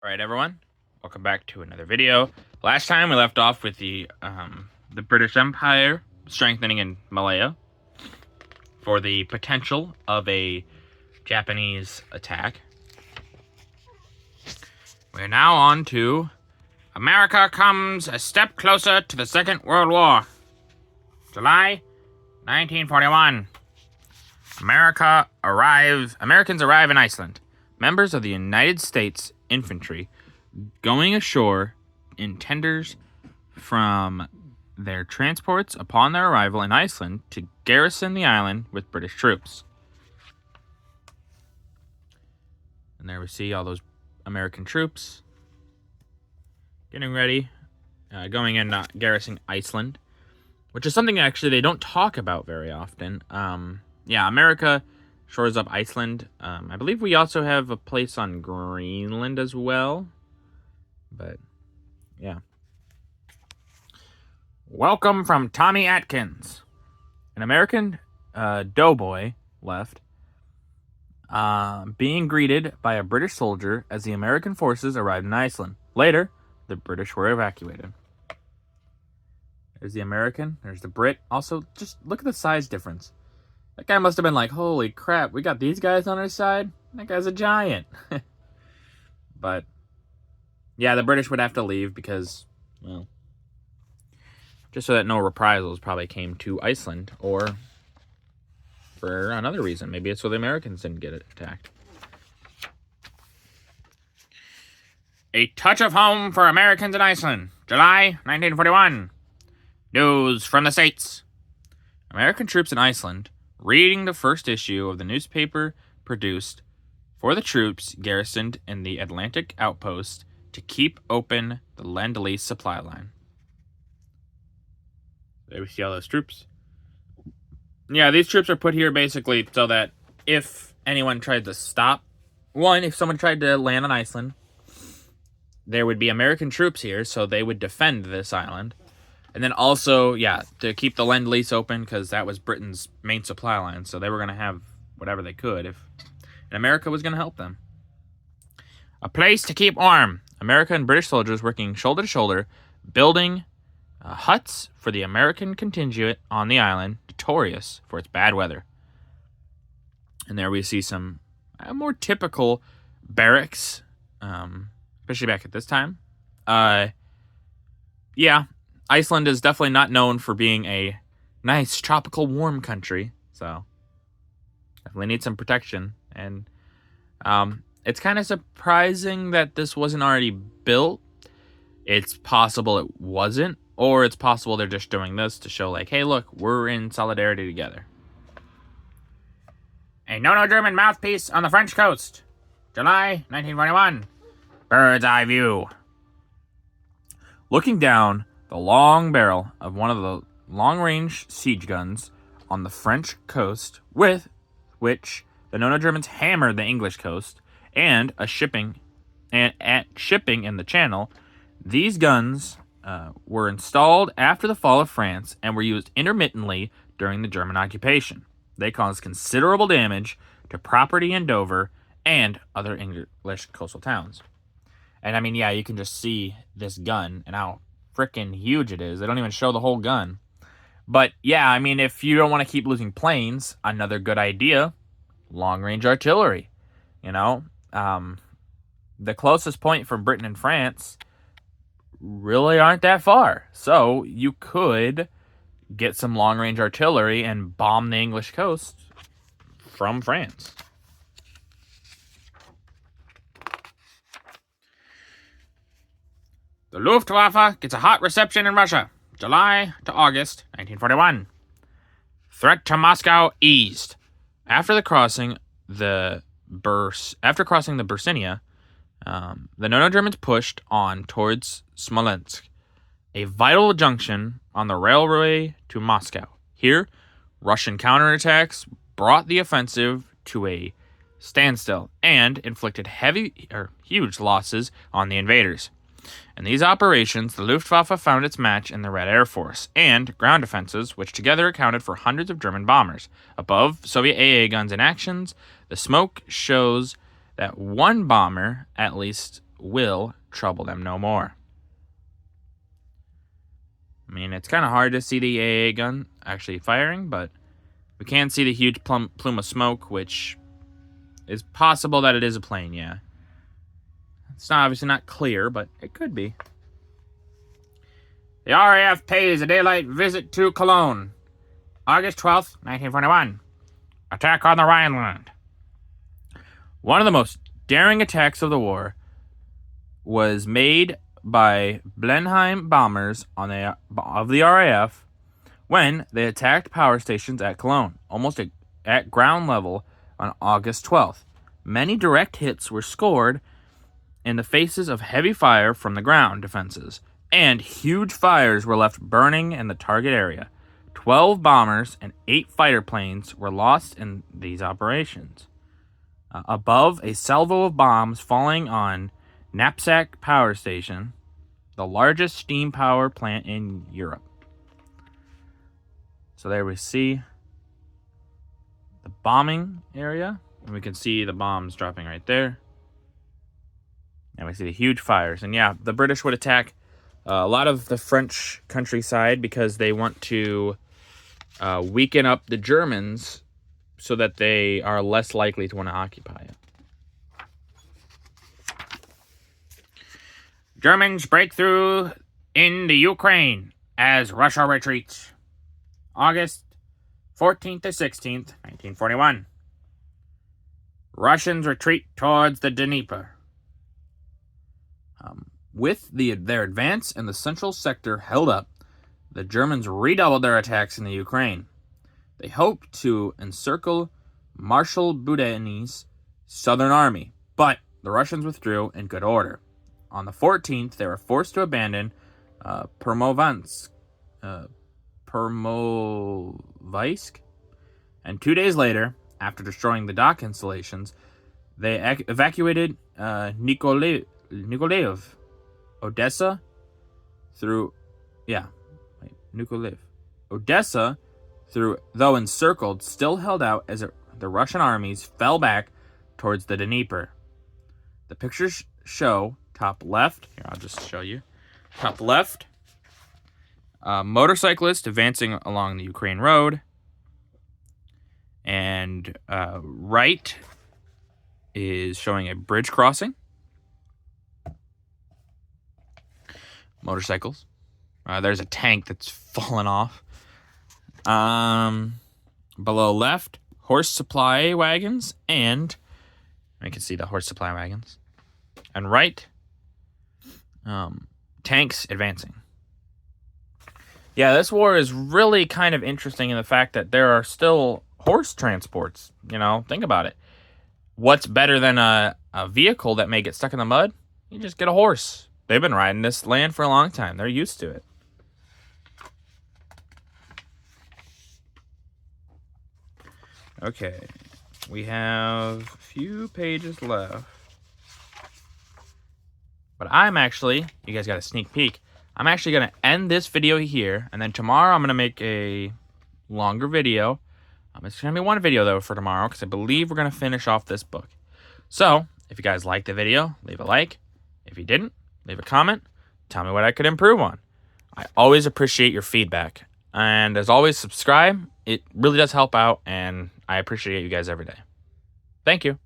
Alright everyone, welcome back to another video. Last time we left off with the British Empire strengthening in Malaya for the potential of a Japanese attack. We're now on to America comes a step closer to the Second World War. July 1941. Americans arrive in Iceland. Members of the United States Infantry going ashore in tenders from their transports upon their arrival in Iceland to garrison the island with British troops. And there we see all those American troops getting ready, going in, garrisoning Iceland, which is something actually they don't talk about very often. Yeah, America shores up Iceland. I believe we also have a place on Greenland as well. But, yeah. Welcome from Tommy Atkins. An American doughboy left, being greeted by a British soldier as the American forces arrived in Iceland. Later, the British were evacuated. There's the American. There's the Brit. Also, just look at the size difference. That guy must have been like, holy crap, we got these guys on our side? That guy's a giant. But, yeah, the British would have to leave because, well, just so that no reprisals probably came to Iceland, or for another reason. Maybe it's so the Americans didn't get attacked. A touch of home for Americans in Iceland, July 1941. News from the States. American troops in Iceland reading the first issue of the newspaper produced for the troops garrisoned in the Atlantic outpost to keep open the Lend-Lease supply line. There we see all those troops. Yeah, these troops are put here basically so that if anyone tried to stop, if someone tried to land on Iceland, there would be American troops here, so they would defend this island. And then also, yeah, to keep the Lend-Lease open, because that was Britain's main supply line, so they were going to have whatever they could, and America was going to help them. A place to keep warm. America and British soldiers working shoulder to shoulder, building huts for the American contingent on the island, notorious for its bad weather. And there we see some more typical barracks, especially back at this time. Yeah, Iceland is definitely not known for being a nice, tropical, warm country, so definitely need some protection. And it's kind of surprising that this wasn't already built. It's possible it wasn't, or it's possible they're just doing this to show, like, hey, look, we're in solidarity together. A no-German mouthpiece on the French coast, July 1941. Bird's eye view. Looking down the long barrel of one of the long-range siege guns on the French coast, with which the no-Germans hammered the English coast, and shipping in the Channel, these guns were installed after the fall of France and were used intermittently during the German occupation. They caused considerable damage to property in Dover and other English coastal towns. And I mean, yeah, you can just see this gun and how freaking huge it is. They don't even show the whole gun. But yeah, I mean, if you don't want to keep losing planes, another good idea, long-range artillery. You know, the closest point from Britain and France really aren't that far. So you could get some long-range artillery and bomb the English coast from France. The Luftwaffe gets a hot reception in Russia, July to August 1941. Threat to Moscow eased. After crossing the Bersinia, the no-Germans pushed on towards Smolensk, a vital junction on the railway to Moscow. Here, Russian counterattacks brought the offensive to a standstill and inflicted huge losses on the invaders. In these operations, the Luftwaffe found its match in the Red Air Force and ground defenses, which together accounted for hundreds of German bombers. Above Soviet AA guns in actions, the smoke shows that one bomber, at least will trouble them no more. I mean, it's kind of hard to see the AA gun actually firing, but we can see the huge plume of smoke, which is possible that it is a plane, yeah. It's obviously not clear, but it could be. The RAF pays a daylight visit to Cologne. August 12th, 1941. Attack on the Rhineland. One of the most daring attacks of the war was made by Blenheim bombers of the RAF when they attacked power stations at Cologne, almost at ground level on August 12th. Many direct hits were scored in the faces of heavy fire from the ground defenses, and huge fires were left burning in the target area. 12 bombers and 8 fighter planes were lost in these operations. Above, a salvo of bombs falling on Knapsack Power Station, the largest steam power plant in Europe. So there we see the bombing area, and we can see the bombs dropping right there. And we see the huge fires. And yeah, the British would attack a lot of the French countryside because they want to weaken up the Germans so that they are less likely to want to occupy it. Germans break through in the Ukraine as Russia retreats. August 14th to 16th, 1941. Russians retreat towards the Dnieper. With their advance in the central sector held up, the Germans redoubled their attacks in the Ukraine. They hoped to encircle Marshal Boudin's southern army, but the Russians withdrew in good order. On the 14th, they were forced to abandon Permovaisk, and 2 days later, after destroying the dock installations, they evacuated Nikolaev, Odessa, Odessa, though encircled, still held out as the Russian armies fell back towards the Dnieper. The pictures show, top left, here I'll just show you, top left, motorcyclist advancing along the Ukraine road, and right is showing a bridge crossing. Motorcycles. There's a tank that's fallen off. Below left, horse supply wagons, and you can see the horse supply wagons. And right, tanks advancing. Yeah, this war is really kind of interesting in the fact that there are still horse transports. You know, think about it. What's better than a vehicle that may get stuck in the mud? You just get a horse. They've been riding this land for a long time. They're used to it. Okay, we have a few pages left. But I'm actually, you guys got a sneak peek, I'm actually going to end this video here, and then tomorrow I'm going to make a longer video. It's going to be one video, though, for tomorrow, because I believe we're going to finish off this book. So, if you guys liked the video, leave a like. If you didn't, leave a comment. Tell me what I could improve on. I always appreciate your feedback. And as always, subscribe. It really does help out, and I appreciate you guys every day. Thank you.